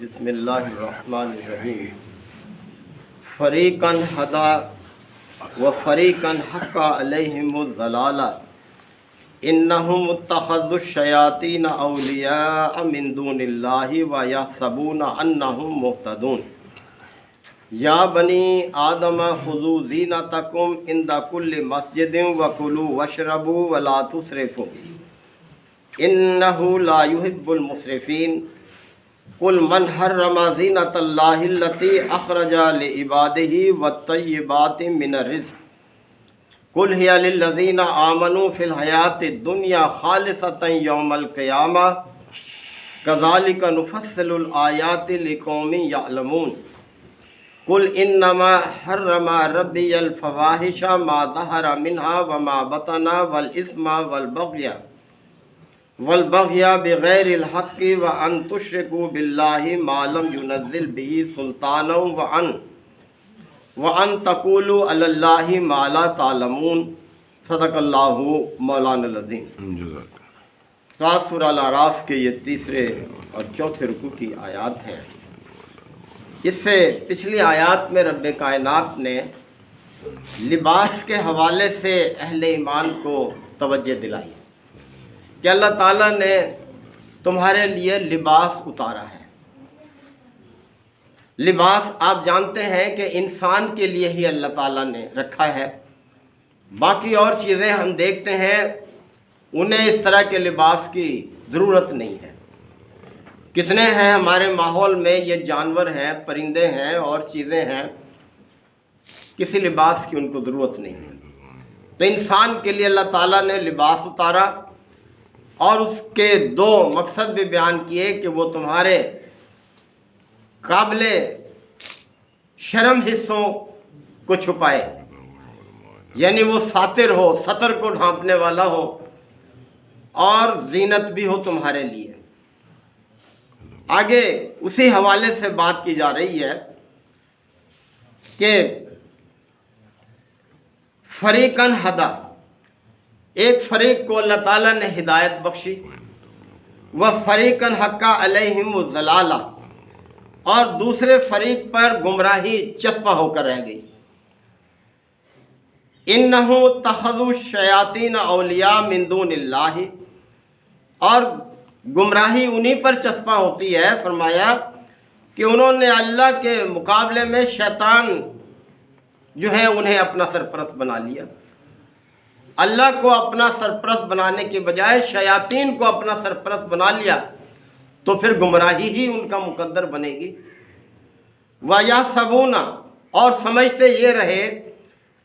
بسم اللہ الرحمن الرحیم فریقاً ہدا و فریقاً حق علیہم الضلالہ انہم اتخذوا الشیاطین اولیاء من دون اللہ ویحسبون انہم مہتدون یا بنی آدم خذوا زینتکم عند کل مسجد وکلوا واشربوا ولا تسرفوا انہ لا یحب المسرفین قل من حرم زینۃ اللہ التی اخرج لعبادہ والطیبات من الرزق قل ہی للذین آمنوا فی الحیاۃ الدنیا خالصۃ یوم القیامہ کذالک نفصل الآیات لقوم یعلمون قل انما حرم ربی الفواحش ما ظہر منہا وما بطن والاثم والبغی بغیر الحق وان تشرکوا باللہ ما لم ينزل به سلطانا وان تقولوا علی اللہ ما لا تعلمون صدق اللہ مولانا العظیم۔ سورہ الاعراف کے یہ تیسرے اور چوتھے رکوع کی آیات ہیں۔ اس سے پچھلی آیات میں رب کائنات نے لباس کے حوالے سے اہل ایمان کو توجہ دلائی کہ اللہ تعالیٰ نے تمہارے لیے لباس اتارا ہے۔ لباس آپ جانتے ہیں کہ انسان کے لیے ہی اللہ تعالیٰ نے رکھا ہے، باقی اور چیزیں ہم دیکھتے ہیں انہیں اس طرح کے لباس کی ضرورت نہیں ہے۔ کتنے ہیں ہمارے ماحول میں یہ جانور ہیں، پرندے ہیں اور چیزیں ہیں، کسی لباس کی ان کو ضرورت نہیں ہے۔ تو انسان کے لیے اللہ تعالیٰ نے لباس اتارا اور اس کے دو مقصد بھی بیان کیے کہ وہ تمہارے قابل شرم حصوں کو چھپائے، یعنی وہ ساتر ہو، ستر کو ڈھانپنے والا ہو، اور زینت بھی ہو تمہارے لیے۔ آگے اسی حوالے سے بات کی جا رہی ہے کہ فریقاً ہدا، ایک فریق کو اللہ تعالیٰ نے ہدایت بخشی، وہ فریقاً حق علیہم الضلالہ، اور دوسرے فریق پر گمراہی چسپاں ہو کر رہ گئی۔ انہم اتخذوا الشیاطین اولیاء من دون اللہ، اور گمراہی انہی پر چسپاں ہوتی ہے، فرمایا کہ انہوں نے اللہ کے مقابلے میں شیطان جو ہے انہیں اپنا سرپرست بنا لیا۔ اللہ کو اپنا سرپرست بنانے کے بجائے شیاطین کو اپنا سرپرست بنا لیا تو پھر گمراہی ہی ان کا مقدر بنے گی۔ وَيَحْسَبُونَ، اور سمجھتے یہ رہے،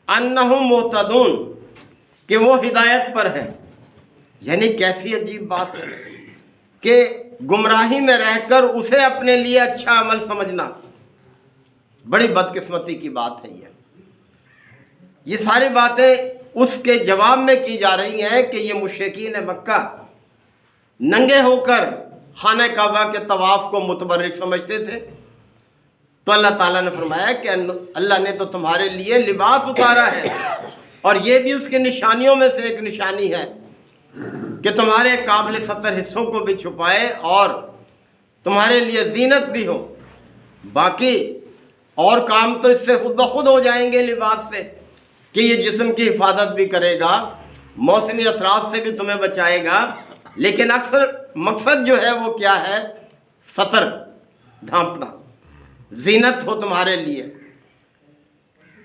أَنَّهُمْ مُهْتَدُونَ، کہ وہ ہدایت پر ہے۔ یعنی کیسی عجیب بات ہے کہ گمراہی میں رہ کر اسے اپنے لیے اچھا عمل سمجھنا، بڑی بدقسمتی کی بات ہے۔ یہ ساری باتیں اس کے جواب میں کی جا رہی ہیں کہ یہ مشرکین مکہ ننگے ہو کر خانہ کعبہ کے طواف کو متبرک سمجھتے تھے، تو اللہ تعالیٰ نے فرمایا کہ اللہ نے تو تمہارے لیے لباس اتارا ہے، اور یہ بھی اس کی نشانیوں میں سے ایک نشانی ہے کہ تمہارے قابل ستر حصوں کو بھی چھپائے اور تمہارے لیے زینت بھی ہو۔ باقی اور کام تو اس سے خود بخود ہو جائیں گے لباس سے، کہ یہ جسم کی حفاظت بھی کرے گا، موسمی اثرات سے بھی تمہیں بچائے گا، لیکن اکثر مقصد جو ہے وہ کیا ہے؟ ستر، ڈھانپنا، زینت ہو تمہارے لیے۔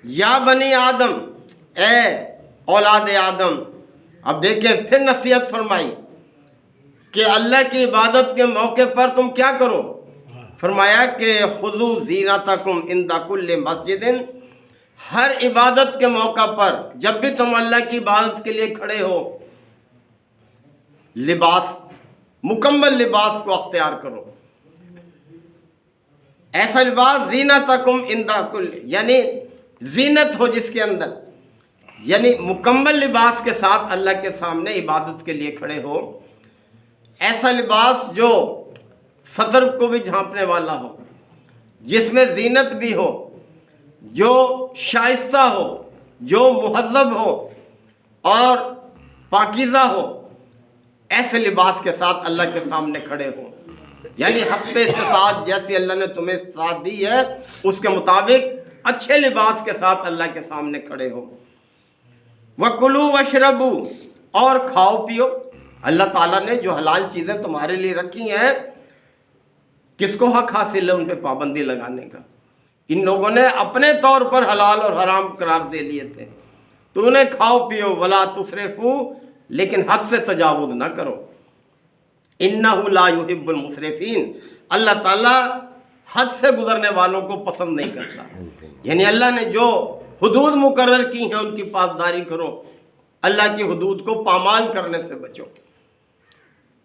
یا بنی آدم، اے اولاد آدم، اب دیکھیں پھر نصیحت فرمائی کہ اللہ کی عبادت کے موقع پر تم کیا کرو؟ فرمایا کہ خذوا زینتکم عند کل مسجد، ہر عبادت کے موقع پر جب بھی تم اللہ کی عبادت کے لیے کھڑے ہو، لباس، مکمل لباس کو اختیار کرو۔ ایسا لباس زینتکم عند کل، یعنی زینت ہو جس کے اندر، یعنی مکمل لباس کے ساتھ اللہ کے سامنے عبادت کے لیے کھڑے ہو۔ ایسا لباس جو ستر کو بھی ڈھانپنے والا ہو، جس میں زینت بھی ہو، جو شائستہ ہو، جو مہذب ہو اور پاکیزہ ہو، ایسے لباس کے ساتھ اللہ کے سامنے کھڑے ہوں۔ یعنی حسب استطاعت جیسی اللہ نے تمہیں استطاعت دی ہے اس کے مطابق اچھے لباس کے ساتھ اللہ کے سامنے کھڑے ہو۔ وَكُلُوا وَاشْرَبُوا، اور کھاؤ پیو۔ اللہ تعالیٰ نے جو حلال چیزیں تمہارے لیے رکھی ہیں، کس کو حق حاصل ہے ان پہ پابندی لگانے کا؟ ان لوگوں نے اپنے طور پر حلال اور حرام قرار دے لیے تھے، تو انہیں کھاؤ پیو۔ وَلَا تُسْرِفُوا، لیکن حد سے تجاوز نہ کرو۔ إِنَّهُ لَا يُحِبُّ الْمُسْرِفِينَ، اللہ تعالیٰ حد سے گزرنے والوں کو پسند نہیں کرتا۔ یعنی اللہ نے جو حدود مقرر کی ہیں ان کی پاسداری کرو، اللہ کی حدود کو پامال کرنے سے بچو۔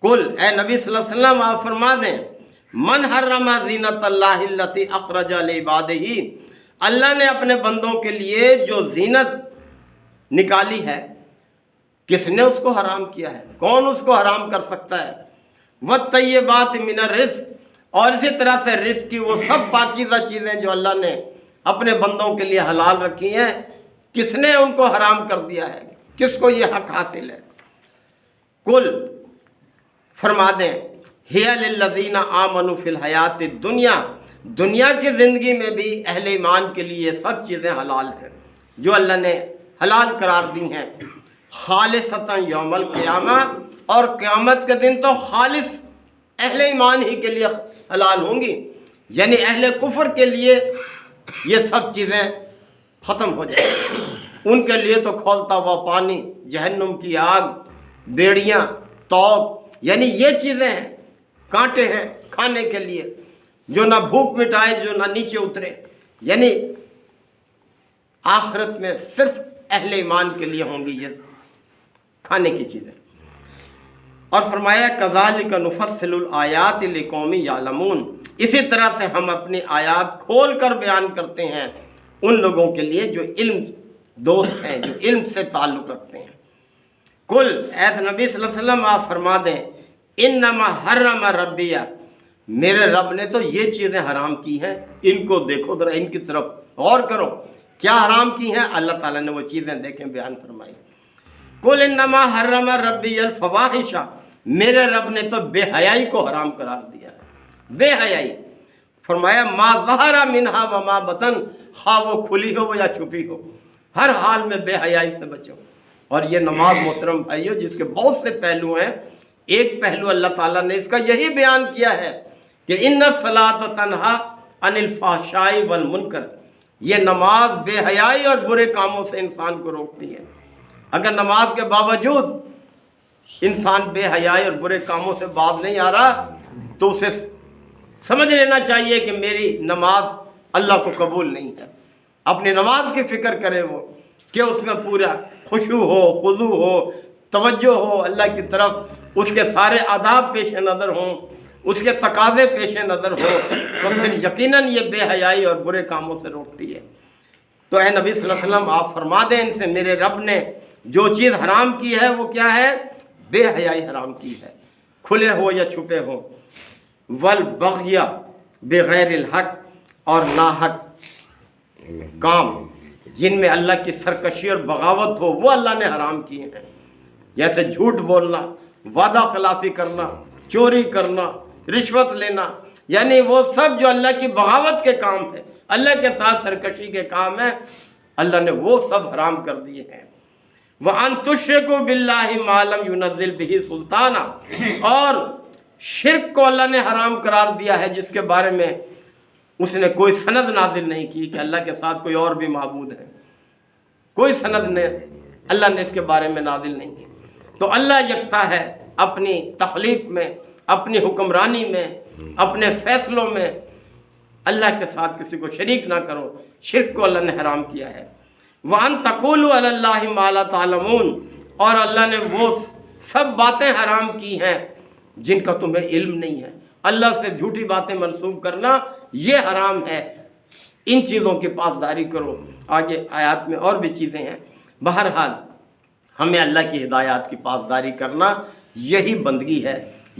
کل، اے نبی صلی اللہ علیہ وسلم آپ فرما دیں، من حرم زینت اللہ التی اخرج لعبادہ، اللہ نے اپنے بندوں کے لیے جو زینت نکالی ہے، کس نے اس کو حرام کیا ہے؟ کون اس کو حرام کر سکتا ہے؟ والطیبات من الرزق، اور اسی طرح سے رزق کی وہ سب پاکیزہ چیزیں جو اللہ نے اپنے بندوں کے لیے حلال رکھی ہیں، کس نے ان کو حرام کر دیا ہے؟ کس کو یہ حق حاصل ہے؟ کل، فرما دیں، ہی للذین آمنوا فی الحیات الدنیا، دنیا کی زندگی میں بھی اہل ایمان کے لیے سب چیزیں حلال ہیں جو اللہ نے حلال قرار دی ہیں، خالصتاً یوم القیامہ، اور قیامت کے دن تو خالص اہل ایمان ہی کے لیے حلال ہوں گی، یعنی اہل کفر کے لیے یہ سب چیزیں ختم ہو جائیں گی۔ ان کے لیے تو کھولتا ہوا پانی، جہنم کی آگ، بیڑیاں، توق، یعنی یہ چیزیں ہیں، کانٹے ہیں کھانے کے لیے، جو نہ بھوک مٹائے، جو نہ نیچے اترے، یعنی آخرت میں صرف اہل ایمان کے لیے ہوں گی یہ کھانے کی چیزیں۔ اور فرمایا کذالک نفصل الآیات لقوم یعلمون، اسی طرح سے ہم اپنی آیات کھول کر بیان کرتے ہیں ان لوگوں کے لیے جو علم دوست ہیں، جو علم سے تعلق رکھتے ہیں۔ کل، ایسے نبی صلی اللہ علیہ وسلم آپ فرما دیں، انما حرم ربی، میرے رب نے تو یہ چیزیں حرام کی ہیں، ان کو دیکھو ذرا، ان کی طرف غور کرو، کیا حرام کی ہیں؟ اللہ تعالیٰ نے وہ چیزیں دیکھیں بیان فرمائی۔ کل انما حرم ربی الفواحش، میرے رب نے تو بے حیائی کو حرام قرار دیا ہے، بے حیائی۔ فرمایا ما ظہر منہا وما بطن، خواہ وہ کھلی ہو یا چھپی ہو، ہر حال میں بے حیائی سے بچو۔ اور یہ نماز محترم بھائیو جس کے بہت سے پہلو ہیں، ایک پہلو اللہ تعالیٰ نے اس کا یہی بیان کیا ہے کہ ان الصلاۃ تنہا عن الفحشاء والمنکر، یہ نماز بے حیائی اور برے کاموں سے انسان کو روکتی ہے۔ اگر نماز کے باوجود انسان بے حیائی اور برے کاموں سے باز نہیں آ رہا تو اسے سمجھ لینا چاہیے کہ میری نماز اللہ کو قبول نہیں ہے۔ اپنی نماز کی فکر کرے وہ کہ اس میں پورا خشوع ہو، خضوع ہو، توجہ ہو اللہ کی طرف، اس کے سارے آداب پیش نظر ہوں، اس کے تقاضے پیش نظر ہو، تو پھر یقیناً یہ بے حیائی اور برے کاموں سے روکتی ہے۔ تو اے نبی صلی اللہ علیہ وسلم آپ فرما دیں ان سے، میرے رب نے جو چیز حرام کی ہے وہ کیا ہے؟ بے حیائی حرام کی ہے، کھلے ہو یا چھپے ہو۔ والبغی بغیر الحق، اور ناحق کام جن میں اللہ کی سرکشی اور بغاوت ہو وہ اللہ نے حرام کیے ہیں، جیسے جھوٹ بولنا، وعدہ خلافی کرنا، چوری کرنا، رشوت لینا، یعنی وہ سب جو اللہ کی بغاوت کے کام ہے، اللہ کے ساتھ سرکشی کے کام ہیں، اللہ نے وہ سب حرام کر دیے ہیں۔ وَأَن تُشْرِكُوا بِاللَّهِ مَا لَمْ يُنَزِّلْ بِهِ سُلْطَانًا، اور شرک کو اللہ نے حرام قرار دیا ہے جس کے بارے میں اس نے کوئی سند نازل نہیں کی کہ اللہ کے ساتھ کوئی اور بھی معبود ہے، کوئی سند نے اللہ نے اس کے بارے میں نازل نہیں کی۔ تو اللہ یکتا ہے اپنی تخلیق میں، اپنی حکمرانی میں، اپنے فیصلوں میں، اللہ کے ساتھ کسی کو شریک نہ کرو، شرک کو اللہ نے حرام کیا ہے۔ وَأَن تَقُولُوا عَلَى اللَّهِ مَا لَا تَعْلَمُونَ، اور اللہ نے وہ سب باتیں حرام کی ہیں جن کا تمہیں علم نہیں ہے، اللہ سے جھوٹی باتیں منسوب کرنا یہ حرام ہے، ان چیزوں کی پاسداری کرو۔ آگے آیات میں اور بھی چیزیں ہیں۔ بہرحال ہمیں اللہ کی ہدایات کی پاسداری کرنا یہی بندگی ہے،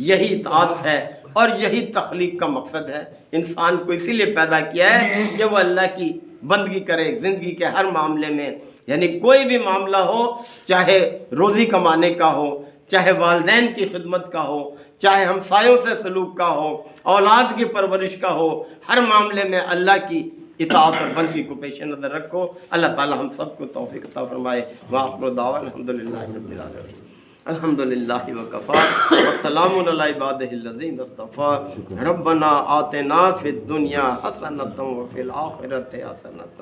یہی اطاعت ہے، اور یہی تخلیق کا مقصد ہے۔ انسان کو اسی لیے پیدا کیا ہے کہ وہ اللہ کی بندگی کرے زندگی کے ہر معاملے میں، یعنی کوئی بھی معاملہ ہو، چاہے روزی کمانے کا ہو، چاہے والدین کی خدمت کا ہو، چاہے ہمسایوں سے سلوک کا ہو، اولاد کی پرورش کا ہو، ہر معاملے میں اللہ کی اطاعت اور بندگی کو پیش نظر رکھو۔ اللہ تعالی ہم سب کو توفیق عطا فرمائے۔ وآخر دعوانا الحمدللہ رب العالمین۔ الحمدللہ وکفا والسلام علی عبادہ الذین اصطفی۔ ربنا آتنا فی الدنیا حسنۃ وفی الآخرۃ حسنۃ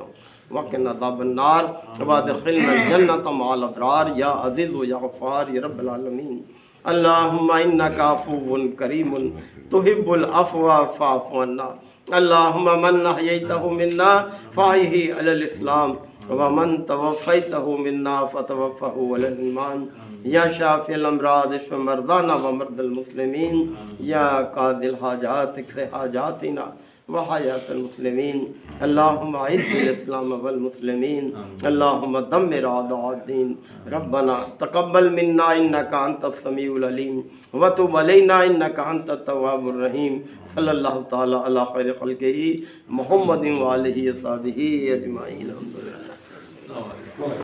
وقنا عذاب النار وادخلنا الجنۃ مع الابرار یا عزیز یا غفار یا رب العالمین۔ اللہم انک عفو کریم تحب العفو فاعف عنا۔ اللہم من احییتہ منا فاحیہ علی الاسلام ومن توفیتہ منا فتوفہ علی الایمان۔ یا شافی الامراض اشف مرضانا ومرضى المسلمین۔ یا قاضی الحاجات اقض حاجاتنا وحاجات المسلمین۔ اللہم اعز الاسلام والمسلمین۔ اللہم دمر اعداء الدین۔ ربنا تقبل منا انک انت السمیع العلیم وتب علینا انک انت التواب الرحیم۔ صلی اللہ تعالی علی خیر خلقہ محمد وآلہ وصحبہ اجمعین۔ الحمدللہ۔